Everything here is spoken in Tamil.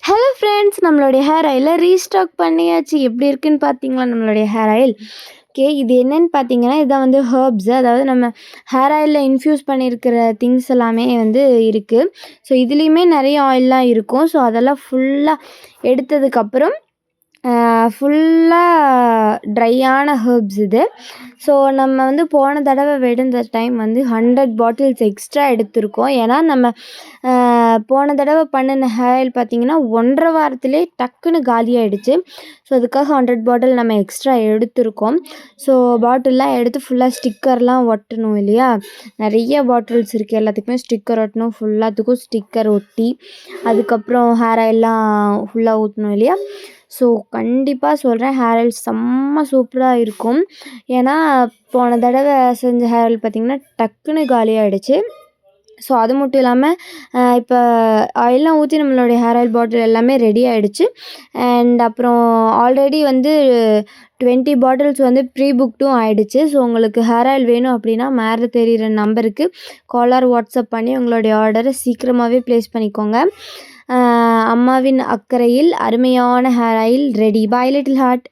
ஹலோ ஃப்ரெண்ட்ஸ், நம்மளுடைய ஹேர் ஆயிலை ரீஸ்டாக் பண்ணியாச்சு. எப்படி இருக்குன்னு பார்த்தீங்களா நம்மளுடைய ஹேர் ஆயில்? ஓகே, இது என்னன்னு பார்த்தீங்கன்னா, இதான் வந்து ஹெர்ப்ஸ். அதாவது நம்ம ஹேர் ஆயிலில் இன்ஃப்யூஸ் பண்ணியிருக்கிற திங்ஸ் எல்லாமே வந்து இருக்குது. ஸோ இதுலேயுமே நிறைய ஆயிலெலாம் இருக்கும். ஸோ அதெல்லாம் ஃபுல்லாக எடுத்ததுக்கப்புறம் ஃபுல்லாக ட்ரையான ஹெர்ப்ஸ் இது. ஸோ நம்ம வந்து போன தடவை வெடிந்த டைம் வந்து 100 பாட்டில்ஸ் எக்ஸ்ட்ரா எடுத்திருக்கோம். ஏன்னா நம்ம போன தடவை பண்ணின ஹேர் ஆயில் பார்த்திங்கன்னா 1.5 வாரத்திலே டக்குன்னு காலியாகிடுச்சு. ஸோ அதுக்காக 100 பாட்டில் நம்ம எக்ஸ்ட்ரா எடுத்திருக்கோம். ஸோ பாட்டில்லாம் எடுத்து ஃபுல்லாக ஸ்டிக்கர்லாம் ஒட்டணும் இல்லையா? நிறைய பாட்டில்ஸ் இருக்குது, எல்லாத்துக்குமே ஸ்டிக்கர் ஒட்டணும். ஃபுல்லாத்துக்கும் ஸ்டிக்கர் ஒட்டி அதுக்கப்புறம் ஹேர் ஆயிலெலாம் ஃபுல்லாக ஊற்றணும் இல்லையா? ஸோ கண்டிப்பாக சொல்கிறேன், ஹேர் ஆயில் செம்ம சூப்பராக இருக்கும். ஏன்னா போன தடவை செஞ்ச ஹேர் ஆயில் பார்த்திங்கன்னா டக்குன்னு காலியாகிடுச்சு. ஸோ அது மட்டும் இல்லாமல் இப்போ ஆயிலெலாம் ஊற்றி நம்மளுடைய ஹேர் ஆயில் பாட்டில் எல்லாமே ரெடி ஆகிடுச்சு. அண்ட் அப்புறம் ஆல்ரெடி வந்து 20 பாட்டில்ஸ் வந்து ப்ரீ புக்டும் ஆகிடுச்சு. ஸோ உங்களுக்கு ஹேர் ஆயில் வேணும் அப்படின்னா மேலே தெரிகிற நம்பருக்கு கால் ஆர் வாட்ஸ்அப் பண்ணி உங்களுடைய ஆர்டரை சீக்கிரமாகவே ப்ளேஸ் பண்ணிக்கோங்க. அம்மாவின் அக்கறையில் அருமையான ஹேர் ஆயில் ரெடி. பாய் லிட்டில் ஹார்ட்.